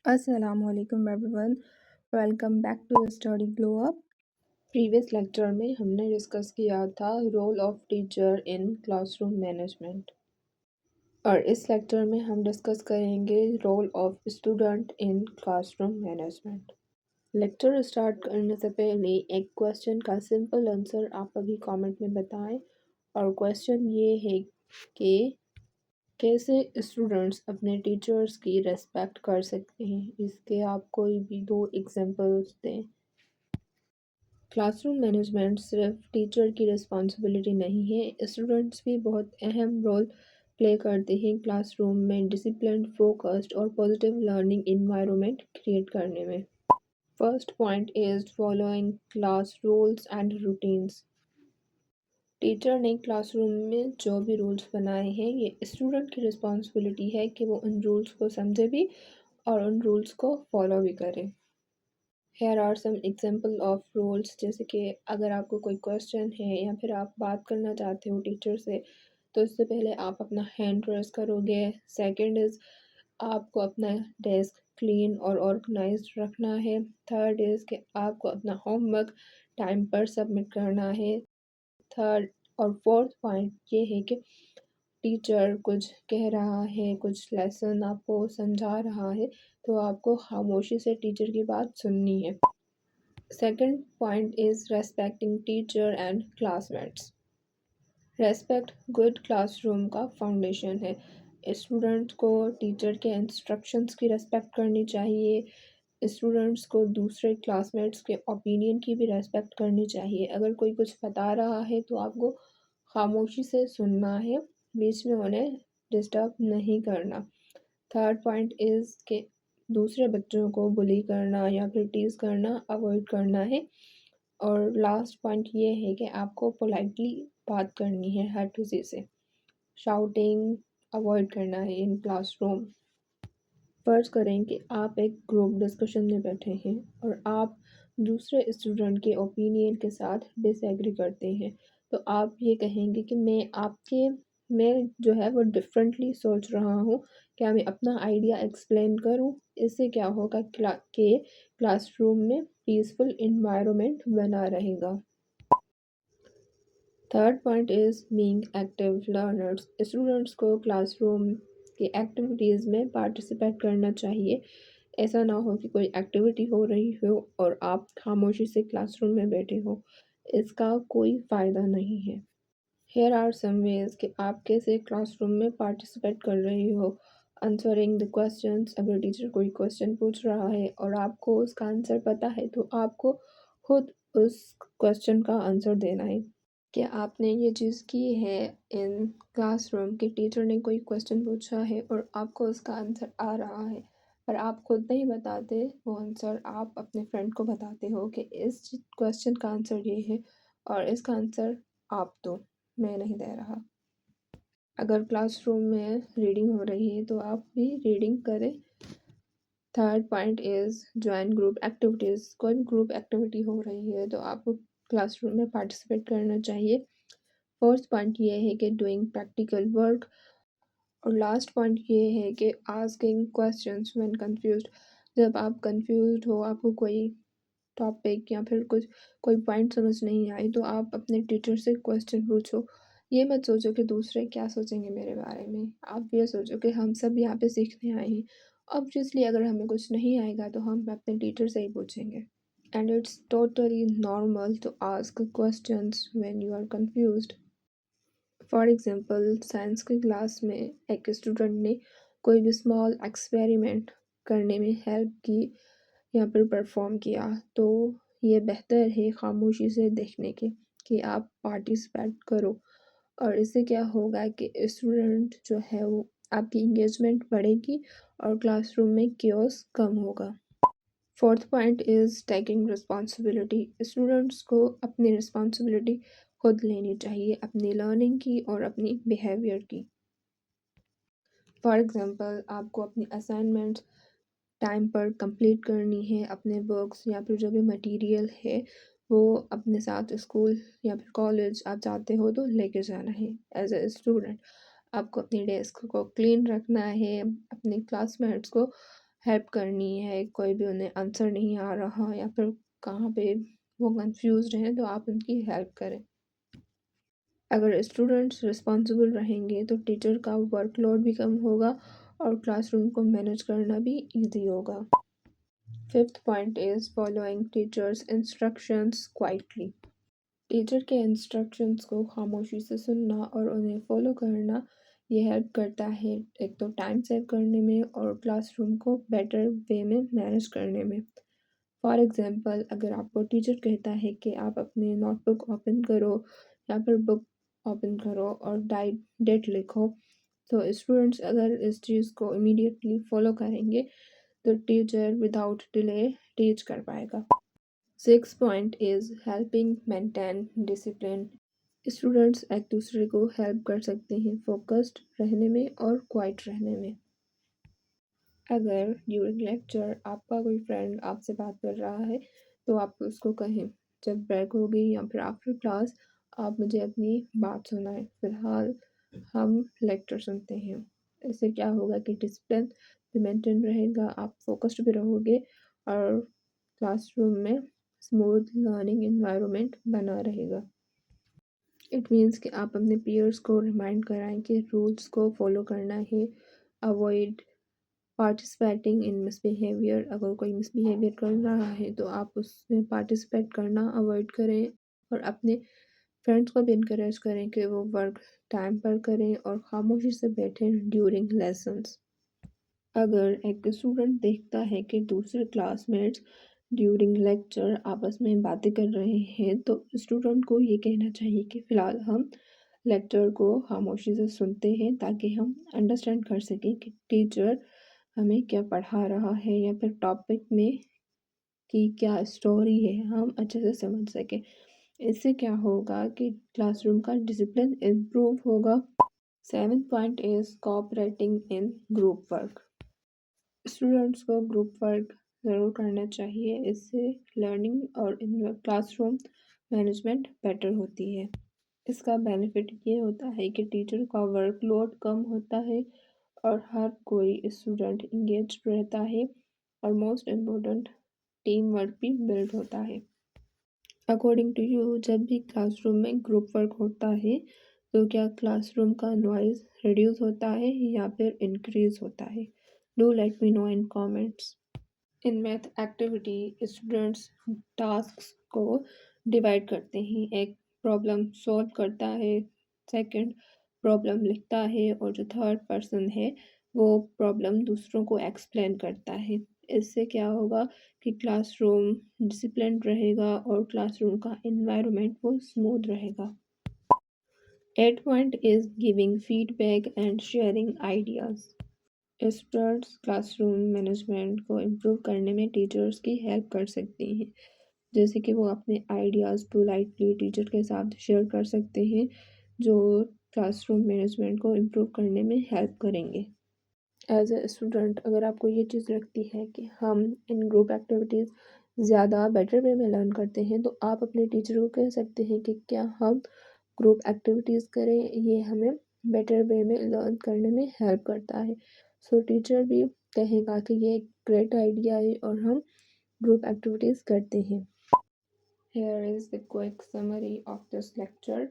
अस्सलामु अलैकुम everyone, welcome back to study glow up. Previous lecture में हमने डिस्कस किया था role of teacher in classroom management, और इस लेक्चर में हम डिस्कस करेंगे role of student in classroom management. Lecture start करने से पहले एक क्वेश्चन का सिंपल आंसर आप अभी कमेंट में बताएं, और क्वेश्चन ये है कि कैसे स्टूडेंट्स अपने टीचर्स की रेस्पेक्ट कर सकते हैं। इसके आप कोई भी 2 एग्जांपल्स दें। क्लासरूम मैनेजमेंट सिर्फ टीचर की रिस्पॉन्सिबिलिटी नहीं है, स्टूडेंट्स भी बहुत अहम रोल प्ले करते हैं क्लासरूम में डिसिप्लिन, फोकस्ड और पॉजिटिव लर्निंग इन्वायरमेंट क्रिएट करने में। First point is following class rules and routines. Teacher ने क्लासरूम में जो भी रूल्स बनाए हैं, ये स्टूडेंट की रिस्पॉन्सिबिलिटी है कि वो उन रूल्स को समझे भी और उन रूल्स को फॉलो भी करे। Here are some example of rules, जैसे कि अगर आपको कोई क्वेश्चन है या फिर आप बात करना चाहते हो टीचर से, तो इससे पहले आप अपना हैंड रेज़ करोगे। सेकंड इज़ आपको अपना डेस्क क्लीन और ऑर्गेनाइज्ड रखना है। थर्ड इज़ कि आपको अपना होमवर्क टाइम पर सबमिट करना है। थर्ड और फोर्थ पॉइंट ये है कि टीचर कुछ कह रहा है, कुछ लेसन आपको समझा रहा है, तो आपको खामोशी से टीचर की बात सुननी है। Second point is respecting teacher and classmates. Respect good classroom का फाउंडेशन है। स्टूडेंट्स को टीचर के इंस्ट्रक्शंस की रेस्पेक्ट करनी चाहिए। स्टूडेंट्स को दूसरे क्लासमेट्स के ओपिनियन की भी रेस्पेक्ट करनी चाहिए। अगर कोई कुछ बता रहा है तो आपको खामोशी से सुनना है, बीच में उन्हें डिस्टर्ब नहीं करना। थर्ड पॉइंट इज़ कि दूसरे बच्चों को बुली करना या फिर टीज़ करना अवॉइड करना है। और लास्ट पॉइंट ये है कि आपको पोलाइटली बात करनी है हर किसी से। शाउटिंग अवॉइड करना है इन क्लासरूम। फ़र्ज़ करें कि आप एक ग्रुप डिस्कशन में बैठे हैं और आप दूसरे स्टूडेंट के ओपिनियन के साथ डिसएग्री करते हैं, तो आप ये कहेंगे कि मैं जो है वो डिफरेंटली सोच रहा हूँ, क्या मैं अपना आइडिया एक्सप्लेन करूँ? इससे क्या होगा कि क्लासरूम में पीसफुल एनवायरनमेंट बना रहेगा। Third point is being active learners. Students को क्लासरूम की एक्टिविटीज़ में पार्टिसिपेट करना चाहिए। ऐसा ना हो कि कोई एक्टिविटी हो रही हो और आप खामोशी से क्लासरूम में बैठे हो, इसका कोई फ़ायदा नहीं है। हियर आर सम वेज़ कि आप कैसे क्लासरूम में पार्टिसिपेट कर रहे हो। आंसरिंग द क्वेश्चंस, अगर टीचर कोई क्वेश्चन पूछ रहा है और आपको उसका आंसर पता है, तो आपको खुद उस क्वेश्चन का आंसर देना है। कि आपने ये चीज़ की है इन क्लासरूम कि टीचर ने कोई क्वेश्चन पूछा है और आपको उसका आंसर आ रहा है, पर आप खुद नहीं बताते वो आंसर, आप अपने फ्रेंड को बताते हो कि इस क्वेश्चन का आंसर ये है और इसका आंसर आप दो, मैं नहीं दे रहा। अगर क्लासरूम में रीडिंग हो रही है तो आप भी रीडिंग करें। Third point is join group activities. कोई भी ग्रुप एक्टिविटी हो रही है तो आपको क्लासरूम में पार्टिसिपेट करना चाहिए। फोर्थ पॉइंट ये है कि डूइंग प्रैक्टिकल वर्क, और लास्ट पॉइंट ये है कि आस्किंग क्वेश्चंस व्हेन कंफ्यूज्ड। जब आप कंफ्यूज्ड हो, आपको कोई टॉपिक या फिर कोई पॉइंट समझ नहीं आए, तो आप अपने टीचर से क्वेश्चन पूछो। ये मत सोचो कि दूसरे क्या सोचेंगे मेरे बारे में, आप ये सोचो कि हम सब यहाँ पे सीखने आए हैं। ऑब्वियसली अगर हमें कुछ नहीं आएगा तो हम अपने टीचर से ही पूछेंगे। And it's totally normal to ask questions when you are confused. For example, science की क्लास में एक स्टूडेंट ने कोई भी स्मॉल एक्सपेरिमेंट करने में हेल्प की या फिर परफॉर्म किया, तो ये बेहतर है खामोशी से देखने के कि आप पार्टिसिपेट करो। और इससे क्या होगा कि स्टूडेंट जो है वो आपकी इंगेजमेंट बढ़ेगी और क्लासरूम में केओस कम होगा। Fourth point is taking responsibility. Students को अपनी रिस्पॉन्सिबिलिटी खुद लेनी चाहिए, अपनी लर्निंग की और अपनी बिहेवियर की। फॉर एग्जांपल, आपको अपनी असाइनमेंट्स टाइम पर कंप्लीट करनी है, अपने वर्क्स या फिर जो भी मटेरियल है वो अपने साथ स्कूल या फिर कॉलेज आप जाते हो तो लेके जाना है। एज अ स्टूडेंट आपको अपनी डेस्क को क्लीन रखना है, अपने क्लासमेट्स को हेल्प करनी है, कोई भी उन्हें आंसर नहीं आ रहा या फिर कहाँ पे वो कंफ्यूज्ड हैं, तो आप उनकी हेल्प करें। अगर स्टूडेंट्स रिस्पॉन्सिबल रहेंगे तो टीचर का वर्कलोड भी कम होगा और क्लासरूम को मैनेज करना भी ईजी होगा। Fifth point is following teachers instructions quietly. Teacher के इंस्ट्रक्शंस को खामोशी से सुनना और उन्हें फॉलो करना ये हेल्प करता है, एक तो टाइम सेव करने में और क्लासरूम को बेटर वे में मैनेज करने में। फॉर एग्जांपल, अगर आपको टीचर कहता है कि आप अपने नोटबुक ओपन करो या फिर बुक ओपन करो और डेट लिखो, तो स्टूडेंट्स अगर इस चीज़ को इमीडिएटली फॉलो करेंगे तो टीचर विदाउट डिले टीच कर पाएगा। Six point is helping maintain discipline. Students एक दूसरे को हेल्प कर सकते हैं फोकस्ड रहने में और क्वाइट रहने में। अगर ड्यूरिंग लेक्चर आपका कोई फ्रेंड आपसे बात कर रहा है तो आप उसको कहें, जब ब्रेक होगी या फिर आफ्टर क्लास आप मुझे अपनी बात सुनाएं, फ़िलहाल हम लेक्चर सुनते हैं। इससे क्या होगा कि डिसिप्लिन भी मेंटेन रहेगा, आप फोकस्ड भी रहोगे और क्लासरूम में स्मूथ लर्निंग एनवायरनमेंट बना रहेगा। इट मीन्स कि आप अपने पीयर्स को रिमाइंड कराएं कि रूल्स को फॉलो करना है। Avoid participating in misbehaviour. अगर कोई मिसबिहेवियर कर रहा है तो आप उसमें पार्टिसिपेट करना अवॉइड करें और अपने फ्रेंड्स को भी इनकरेज करें कि वो वर्क टाइम पर करें और खामोशी से बैठें ड्यूरिंग लेसन्स। अगर एक स्टूडेंट देखता है कि दूसरे क्लासमेट्स ड्यूरिंग लेक्चर आपस में बातें कर रहे हैं तो स्टूडेंट को ये कहना चाहिए कि फ़िलहाल हम लेक्चर को खामोशी से सुनते हैं ताकि हम अंडरस्टैंड कर सकें कि टीचर हमें क्या पढ़ा रहा है या फिर टॉपिक में की क्या स्टोरी है, हम अच्छे से समझ सकें। इससे क्या होगा कि क्लासरूम का डिसिप्लिन इम्प्रूव होगा। Seventh point is cooperating in group work. Students को ग्रुप वर्क ज़रूर करना चाहिए, इससे लर्निंग और क्लासरूम मैनेजमेंट बेटर होती है। इसका बेनिफिट ये होता है कि टीचर का वर्कलोड कम होता है और हर कोई स्टूडेंट इंगेज रहता है और मोस्ट इम्पोर्टेंट टीम वर्क भी बिल्ड होता है। अकॉर्डिंग टू यू, जब भी क्लासरूम में ग्रुप वर्क होता है तो क्या क्लासरूम का नॉइज़ रिड्यूस होता है या फिर इंक्रीज होता है? Do let me know in comments. In math activity students tasks को डिवाइड करते हैं, एक प्रॉब्लम सॉल्व करता है, सेकंड प्रॉब्लम लिखता है और जो थर्ड पर्सन है वो प्रॉब्लम दूसरों को एक्सप्लेन करता है। इससे क्या होगा कि क्लासरूम डिसिप्लिन रहेगा और क्लासरूम का एनवायरनमेंट वो स्मूथ रहेगा। Eight point is giving feedback and sharing ideas. Students classroom management को इम्प्रूव करने में टीचर्स की हेल्प कर सकते हैं, जैसे कि वो अपने आइडियाज़ पोलाइटली टीचर के साथ शेयर कर सकते हैं जो क्लासरूम मैनेजमेंट को इम्प्रूव करने में हेल्प करेंगे। एज ए स्टूडेंट अगर आपको ये चीज़ लगती है कि हम इन ग्रुप एक्टिविटीज़ ज़्यादा बेटर वे में लर्न करते हैं तो आप अपने टीचर को कह सकते हैं कि क्या हम ग्रुप एक्टिविटीज़ करें, ये हमें बेटर वे में लर्न करने में हेल्प करता है। सो टीचर भी कहेगा कि ये एक ग्रेट आइडिया है और हम ग्रुप एक्टिविटीज़ करते हैं। Here is the quick summary of this lecture.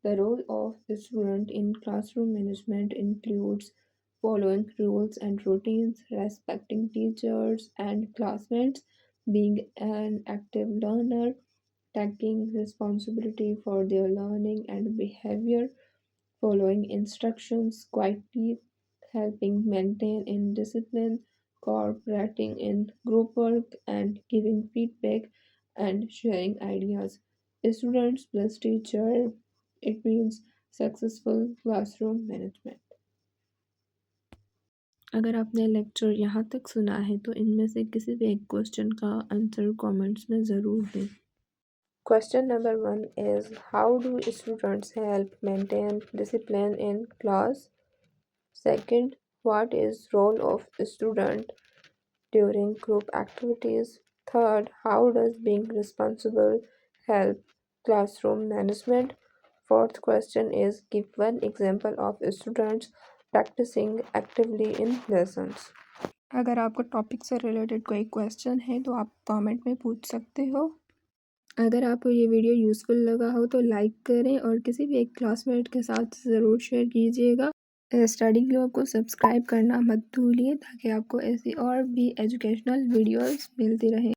The role of the student in classroom management includes following rules and routines, respecting teachers and classmates, being an active learner, taking responsibility for their learning and behavior, following instructions quietly, helping maintain in discipline, cooperating in group work, and giving feedback and sharing ideas. Students plus teacher, it means successful classroom management. अगर आपने lecture यहाँ तक सुना है तो इनमें से किसी भी एक क्वेश्चन का आंसर कमेंट्स में ज़रूर दें। Question number 1 is, how do students help maintain discipline in class? Second, what is role of student during group activities? Third, how does being responsible help classroom management? Fourth question is, give one example of students practicing actively in lessons. اگر آپ کو topic سے related کوئی question ہے تو آپ comment میں پوچھ سکتے ہو۔ اگر آپ کو یہ ویڈیو یوزفل لگا ہو تو لائک کریں اور کسی بھی ایک کلاس میٹ کے ساتھ ضرور شیئر کیجیے گا۔ اسٹڈی گلوب کو سبسکرائب کرنا مت بھولیے تاکہ آپ کو ایسی اور بھی ایجوکیشنل ویڈیوز ملتی رہیں۔